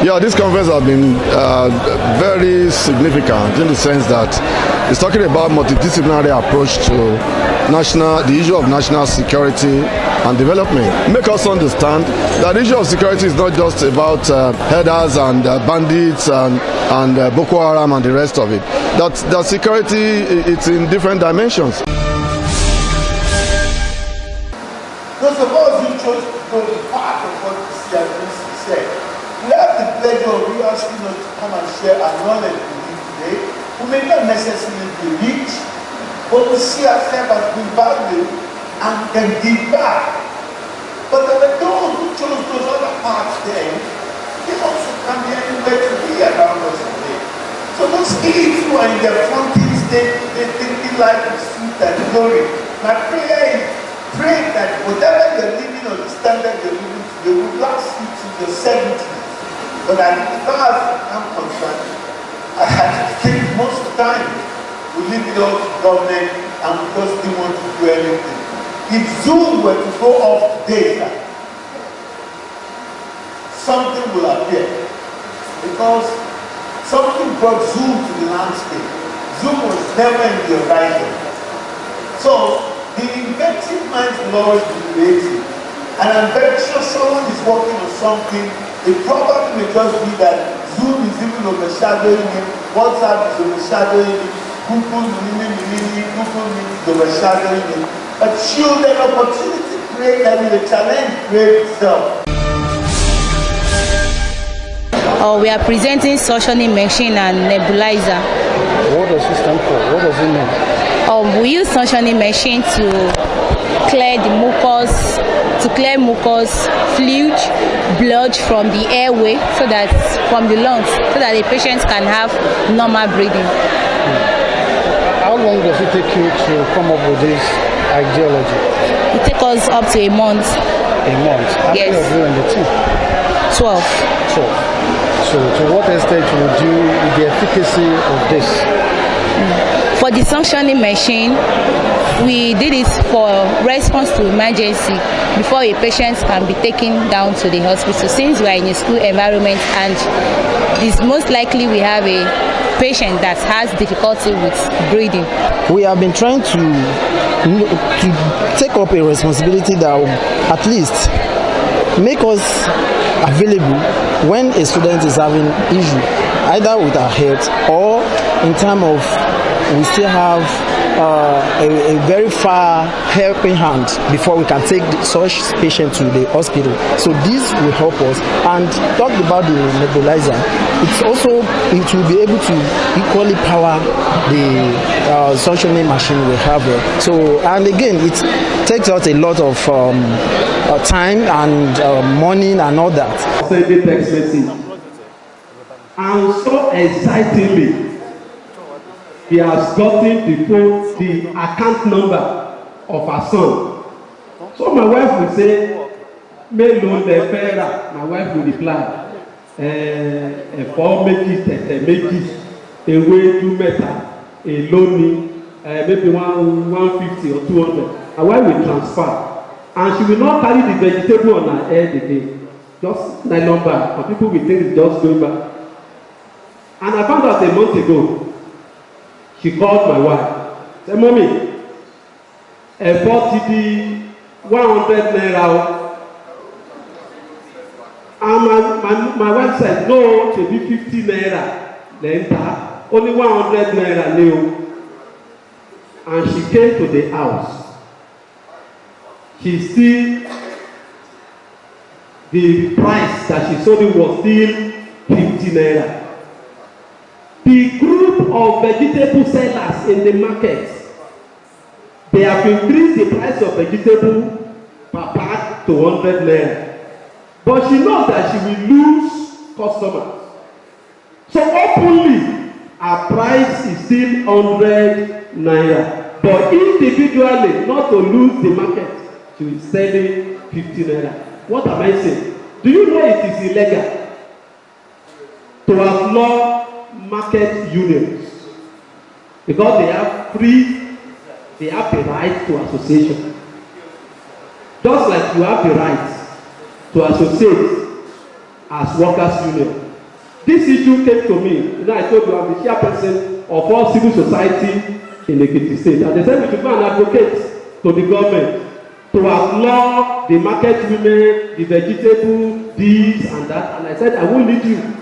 Yeah, this conference has been very significant in the sense that it's talking about multidisciplinary approach to the issue of national security and development. Make us understand that the issue of security is not just about headers and bandits and Boko Haram and the rest of it. That security, it's in different dimensions. Those of us who chose to go to part of what the CIBC said, we have the pleasure of you asking us to come and share our knowledge with you today. We may not necessarily be rich, but we see ourselves as being valued and can give back. But there are those who chose those other parts then, they also can be anywhere to be around us today. So those kids who are in their frontiers, they thinking life is sweet and glory. My prayer is, pray that whatever you're living or the standard you're living today will last you to your 70s. But as far as I'm concerned, I had to think most of the time we leave it all to government and we just didn't want to do anything. If Zoom were to go off today, something will appear. Because something brought Zoom to the landscape. Zoom was never in the horizon. So the inventive minds will always be creative. And I'm very sure someone is working on something. It probably may just be that Zoom is even overshadowing him, WhatsApp is overshadowing him, Google is overshadowing him. But should an opportunity create, I mean, a challenge create itself. We are presenting suctioning machine and nebulizer. What does it stand for? What does it mean? We use suctioning machine to clear the mucus, fluid, blood from the airway, from the lungs, so that the patient can have normal breathing. How long does it take you to come up with this ideology? It takes us up to a month. A month? How many of you in the team? 12. 12. So to what extent would you, the efficacy of this? For the suctioning machine, we did it for response to emergency before a patient can be taken down to the hospital. Since we are in a school environment and it's most likely we have a patient that has difficulty with breathing. We have been trying to take up a responsibility that will at least make us available when a student is having issue, either with our health or in terms of we still have a very far helping hand before we can take such patient to the hospital. So this will help us. And talk about the nebulizer, it will be able to equally power the suctioning machine we have there. So, and again, it takes out a lot of time and money and all that. Send a text message. And so excitingly, he has gotten the account number of her son. So my wife will say, "Mélòó lẹ fẹ́ rà?" My wife will reply, "Ẹ̀fọ́ méjì, tẹ̀tẹ̀ méjì, ewédú mẹ́ta, èló ni, maybe 150 or 200. My wife will transfer, and she will not carry the vegetable on her head again. Just nylon bag, and people will think it's just going back. And I found out a month ago. She called my wife. Said, "Mommy, ẹ̀fọ́ ti di 100 naira." And my wife said, "No, to be 50 naira. Lenta, only 100 naira new." And she came to the house. She still, the price that she sold it was still 50 naira. The group of vegetable sellers in the market, they have increased the price of vegetable per pack to 100 naira. But she knows that she will lose customers. So openly, her price is still 100 naira. But individually, not to lose the market, she will sell it 50 naira. What am I saying? Do you know it is illegal to outlaw market unions? Because they have the right to association. Just like you have the right to associate as workers' union. This issue came to me. You know, I told you I'm the chairperson of all civil society in Ekiti State. And they said we should go and advocate to the government to outlaw the market women, the vegetable, this and that. And I said, I won't lead you.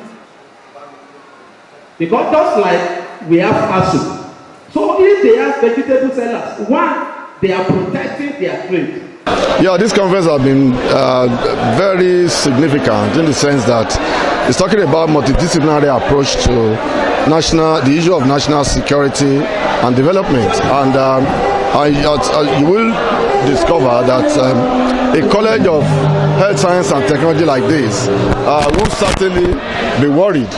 Because just like we have ASU. So if they have vegetable sellers, one, they are protecting their trade. Yeah, this conference has been very significant in the sense that it's talking about multidisciplinary approach to the issue of national security and development. And you will discover that a college of health science and technology like this will certainly be worried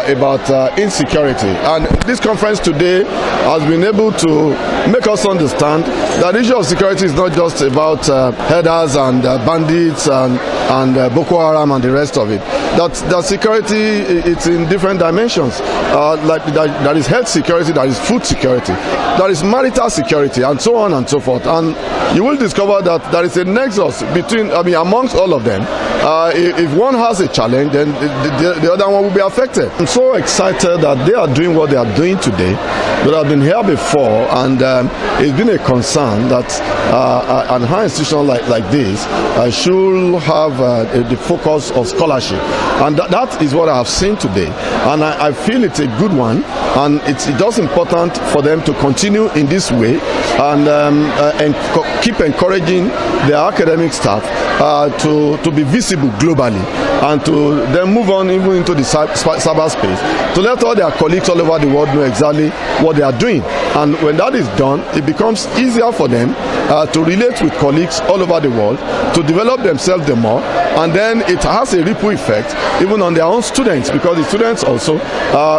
about insecurity. And this conference today has been able to make us understand that the issue of security is not just about headers and bandits and Boko Haram and the rest of it. That security, it's in different dimensions. Like there is health security, there is food security, there is marital security, and so on and so forth. And you will discover that there is a nexus between, amongst all of them. If one has a challenge, then the other one will be affected. I'm so excited that they are doing what they are doing today. But I've been here before, and it's been a concern that an high institution like this should have the focus of scholarship. And that is what I have seen today. And I feel it's a good one, and it's just important for them to continue in this way and keep encouraging their academic staff to be visible globally, and to then move on even into the cyberspace, to let all their colleagues all over the world know exactly what they are doing. And when that is done, it becomes easier for them to relate with colleagues all over the world, to develop themselves the more, and then it has a ripple effect even on their own students, because the students also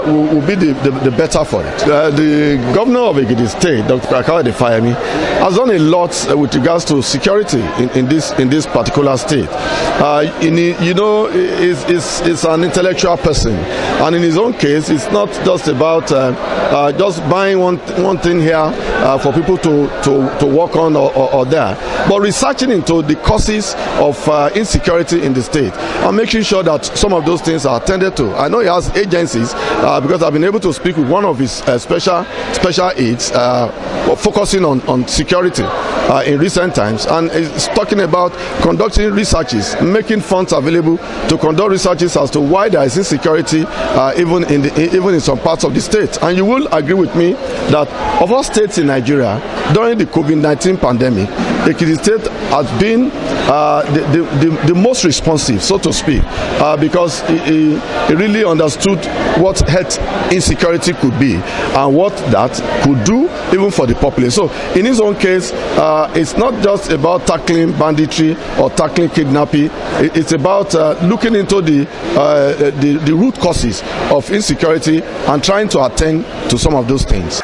will be the better for it. The governor of Ekiti State, Dr. Kayode Fayemi, has done a lot with regards to security in this particular state. Is an intellectual person, and in his own case, it's not just about just buying one thing here for people to work on or there, but researching into the causes of insecurity in the state and making sure that some of those things are attended to. I know he has agencies because I've been able to speak with one of his special aides focusing on security in recent times, and is talking about conducting researches, making funds available to conduct researches as to why there is insecurity even in some parts of the state. And you will agree with me that of all states in Nigeria during the COVID-19 pandemic, Ekiti State has been the most responsive, so to speak, because he really understood what health insecurity could be and what that could do even for the populace. So in his own case, it's not just about tackling banditry or tackling kidnapping. It's about looking into the root causes of insecurity and trying to attend to some of those things.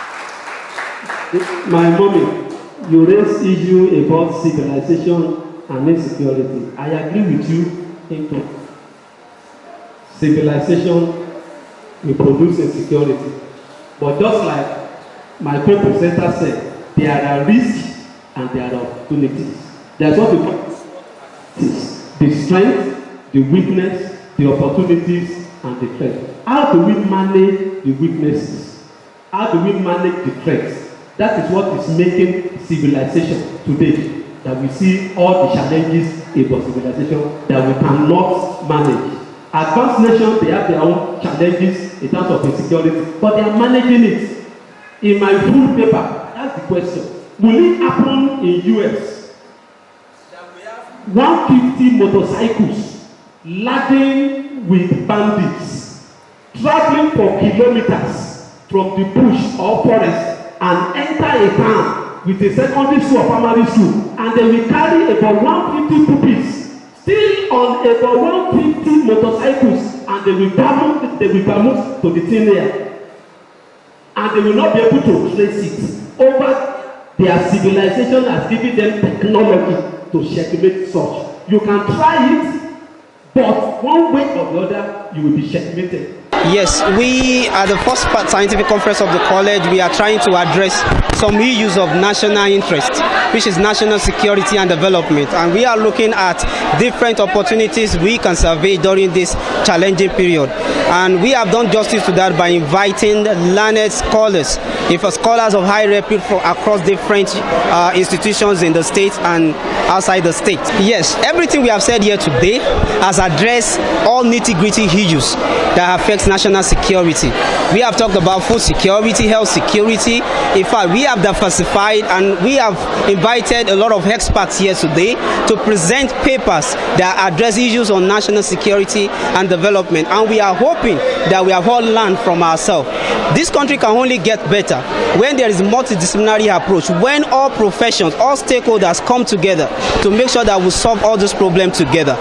My mommy, you raise issue about civilization and insecurity. I agree with you into civilization will produce insecurity. But just like my co-presenter said, there are risks and there are opportunities. There's what we call the strength, the weakness, the opportunities, and the threat. How do we manage the weaknesses? How do we manage the threats? That is what is making civilization today. That we see all the challenges about civilization that we cannot manage. Advanced nations, they have their own challenges in terms of insecurity, but they are managing it. In my full paper, that's the question. Will it happen in US that we have 150 motorcycles laden with bandits traveling for kilometers from the bush or forest and enter a town with a secondary school or primary school, and they will carry about 150 pupils still on about 150 motorcycles, and they will permit to the thin air, and they will not be able to trace it. Over their civilization has given them technology to checkmate such. You can try it, but one way or the other you will be checkmated. Yes, we at the first scientific conference of the college, we are trying to address some issues of national interest, which is national security and development. And we are looking at different opportunities we can survey during this challenging period. And we have done justice to that by inviting learned scholars, scholars of high repute from across different institutions in the state and outside the state. Yes, everything we have said here today has addressed all nitty-gritty issues that affects national security. We have talked about food security, health security. In fact, we have diversified and we have invited a lot of experts here today to present papers that address issues on national security and development. And we are hoping that we have all learned from ourselves. This country can only get better when there is a multidisciplinary approach, when all professions, all stakeholders come together to make sure that we solve all these problems together.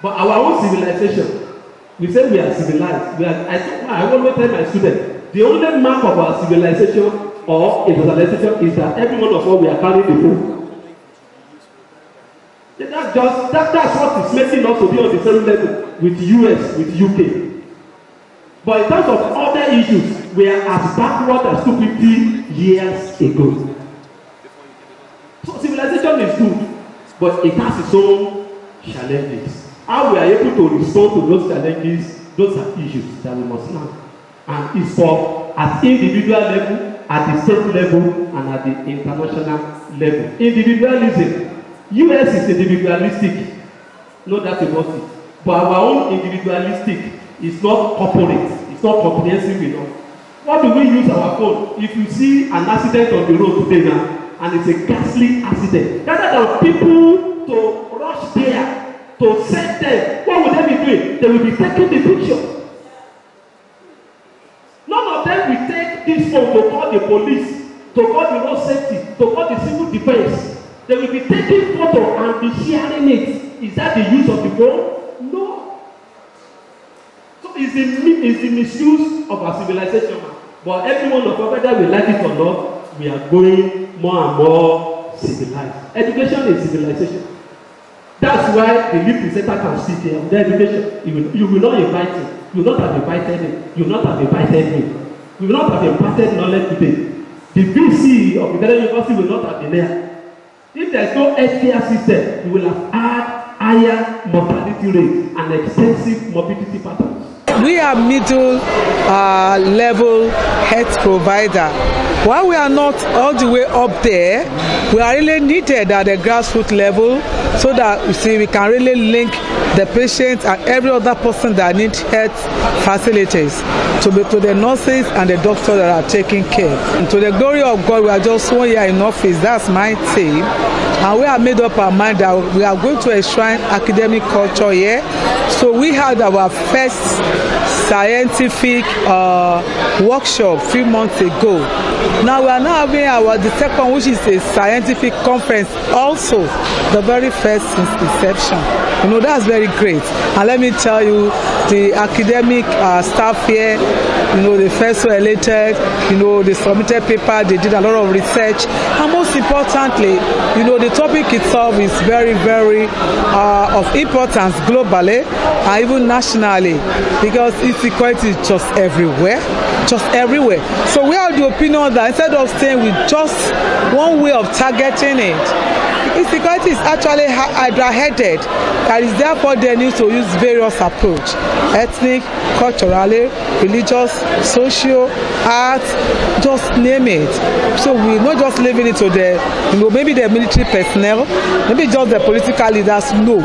But our own civilization, we say we are civilized. I always tell my students, the only mark of our civilization or industrialization is that every one of us, we are carrying the phone. That's what is making us to be on the same level with US, with UK. But in terms of other issues, we are as backward as 250 years ago. So civilization is good, but it has its own challenges. How we are able to respond to those challenges, those are issues that we must learn. And it's for at individual level, at the state level, and at the international level. Individualism. US is individualistic, no doubt about it. But our own individualistic is not corporate, it's not comprehensive enough. What do we use our phone? If you see an accident on the road today now, and it's a ghastly accident, rather than people to rush there, to save them, what will they be doing? They will be taking the picture. None of them will take this phone to call the police, to call the road safety, to call the civil defense. They will be taking photo and be sharing it. Is that the use of the phone? No. So it's the misuse of our civilization. But every one of us, whether we like it or not, we are going more and more civilized. Education is civilization. That's why the lead presenter can speak here. The education, you will not invite him. You will not have invited him. You will not have invited me. You will not have imparted knowledge today. The VC of the Federal University will not have been there. If there is no healthcare system, we will have had higher mortality rates and extensive morbidity patterns. We are middle level health provider. While we are not all the way up there, we are really needed at the grassroots level so that we can really link the patient and every other person that needs health facilities to the nurses and the doctors that are taking care. And to the glory of God, we are just 1 year in office. That's my team. And we have made up our mind that we are going to enshrine academic culture here. So we had our first scientific workshop 3 months ago. Now we are now having the second, which is a scientific conference, also the very first since inception. You know, that's very great. And let me tell you, the academic staff here, you know, the first were elated, you know, they submitted paper, they did a lot of research, and most importantly, you know, the topic itself is very, very of importance globally and even nationally, because equality is just everywhere. So we have the opinion that instead of staying with just one way of targeting it, inequality is actually hydra-headed. That is therefore they need to use various approach: ethnic, culturally, religious, social, art, just name it. So we're not just leaving it to the, you know, maybe the military personnel, maybe just the political leaders. No.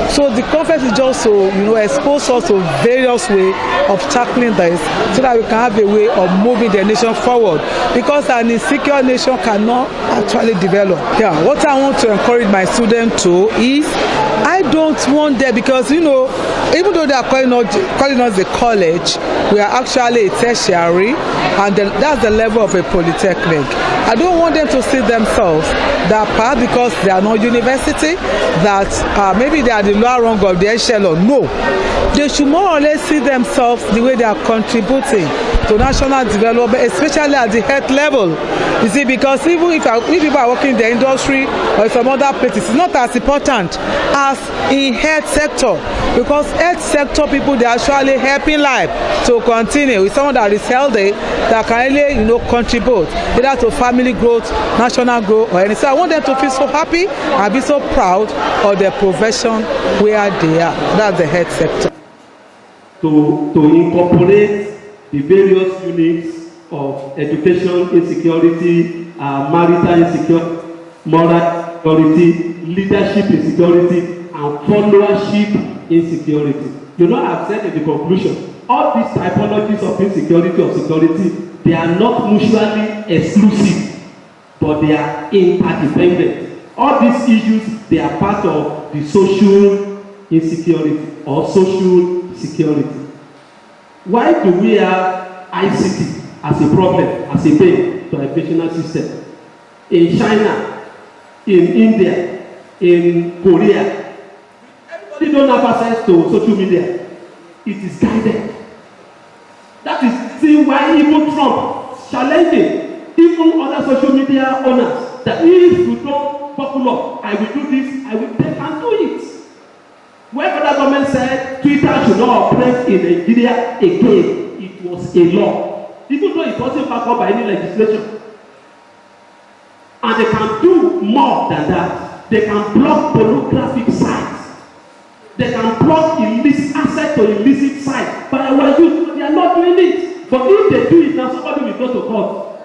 So the conference is just to, you know, expose us to various ways of tackling this, so that we can have a way of moving the nation forward. Because an insecure nation cannot actually develop. Yeah, what I want to encourage my students to is, I don't want them, because, you know, even though they are calling us the college, we are actually a tertiary, and that's the level of a polytechnic. I don't want them to see themselves that part because they are not university, that maybe they are the lower rung of the echelon. No, they should more or less see themselves the way they are contributing to national development, especially at the health level. You see, because even if people are working in the industry or some other places, it's not as important as in health sector, because health sector people, they are actually helping life to continue with someone that is healthy, that can really, contribute either to family growth, national growth, or anything. So I want them to feel so happy and be so proud of their profession where they are. That's the health sector. To incorporate the various units of education insecurity, marital insecurity, moral insecurity, leadership insecurity, and followership insecurity. I've said in the conclusion, all these typologies of insecurity or security, they are not mutually exclusive, but they are interdependent. All these issues, they are part of the social insecurity or social security. Why do we have ICT as a problem, as a pain to our educational system? In China, in India, in Korea, everybody don't have access to social media. It is guided. That is see why even Trump challenging even other social media owners that if you don't buckle up, I will do this, they can do it. When federal government said Twitter should not operate in Nigeria again, it was a law, even though it wasn't backed up by any legislation. And they can do more than that. They can block pornographic sites. They can block illicit access to illicit sites. But our youth, they are not doing it. But if they do it now, somebody will go to court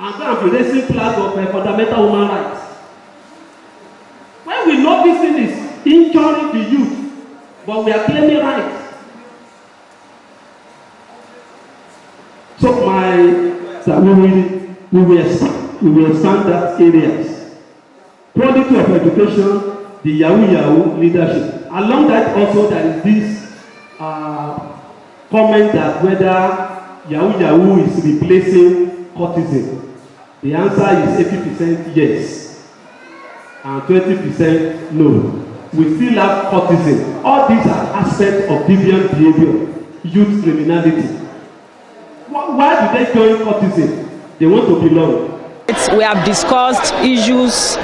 and go and be raising flag of fundamental human rights. When we know this thing is injuring the youth, but we are claiming rights. So we will expand that areas. Quality of education, the Yahoo leadership. Along that also there is this comment that whether Yahoo is replacing courtesan. The answer is 80% yes and 20% no. We still have courtesan. All these are aspects of deviant behavior, youth criminality. Why do they join courtesan? They want to belong. We have discussed issues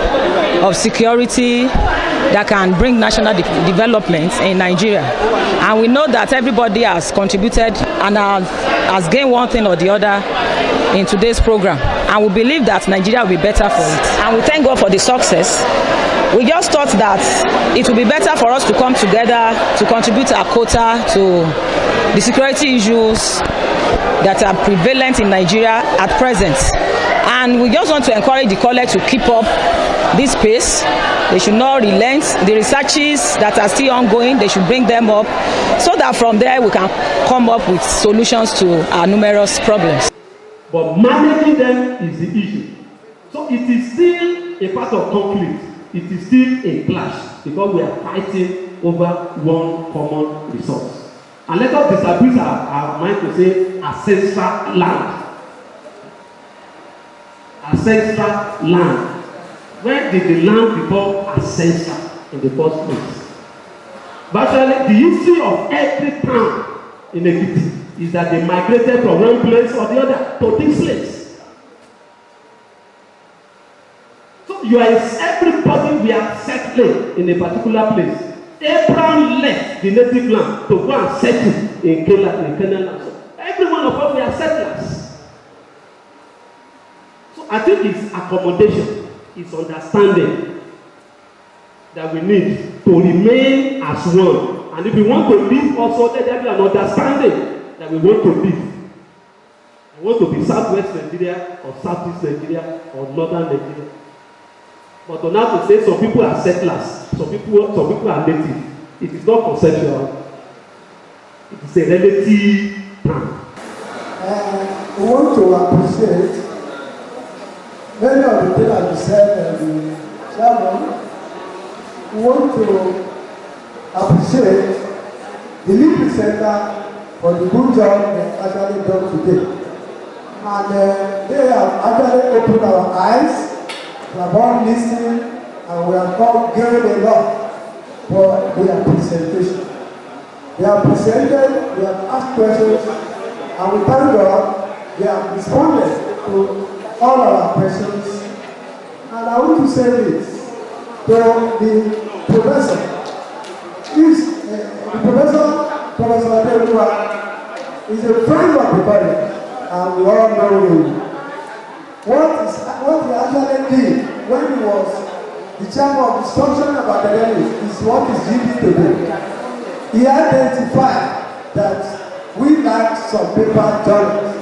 of security that can bring national development in Nigeria. And we know that everybody has contributed and has gained one thing or the other in today's program. And we believe that Nigeria will be better for it. And we thank God for the success. We just thought that it would be better for us to come together to contribute our quota to the security issues that are prevalent in Nigeria at present. And we just want to encourage the college to keep up this pace. They should not relent. The researches that are still ongoing, they should bring them up so that from there we can come up with solutions to our numerous problems. But managing them is the issue. So it is still a part of conflict. It is still a clash because we are fighting over one common resource. And let us disabuse our mind to say ancestral land. Ancestral land. Where did the land become ancestral in the first place? But actually, the history of every town in Ekiti is that they migrated from one place or the other to this place. So you are everybody we are settling in a particular place. Abraham left the native land to go and settle in Canaan. So every one of us we are settlers. So I think it's accommodation, it's understanding that we need to remain as one. And if we want to live also, let there be an understanding that we want to live. We want to be Southwest Nigeria or Southeast Nigeria or Northern Nigeria. But to now to say some people are settlers, some people are native, it is not conceptual. It is a relative term. We want to appreciate many of the things that you said, the chairman. We want to appreciate the lead presenter for the good job they actually done today. And they have actually opened our eyes. We have all listening and we have all gained a lot for their presentation. They have presented, they have asked questions, And we thank God they have responded to all our questions. And I want to say this to the professor. The Professor Adeluwa, is a friend of the body, and we all know him. What he actually did when he was the chairman of instruction of academics is what is needed to do. He identified that we lacked some paper journals,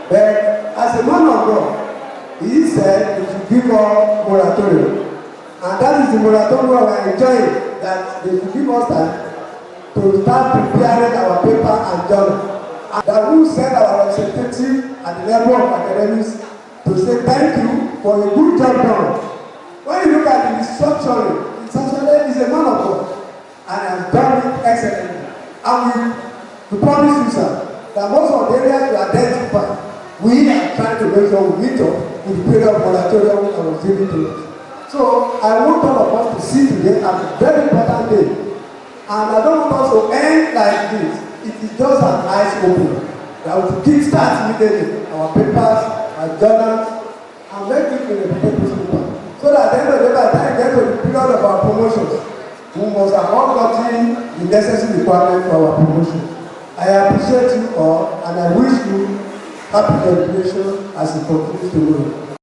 but as a man of God, he said we should give us moratorium, and that is the moratorium we are enjoying, that they should give us time to start preparing our paper and journal, and that we send our representative at the level of academics to say thank you for a good job done. When you look at the restructuring, is a man of God and has done it excellently. And we promise you, sir, that most of the areas you identify, we are trying to make sure we meet up with the period of moratorium that was given to us. So I want all of us to see today as a very important day. And I don't want us to end like this. It is just an eyes opener. That will kickstart immediately our papers, our journals, and make it in a people's paper. So that at the end of the day, by the time we get to the period of our promotions, we must have all gotten the necessary requirement for our promotion. I appreciate you all, and I wish you happy graduation as you continue to grow.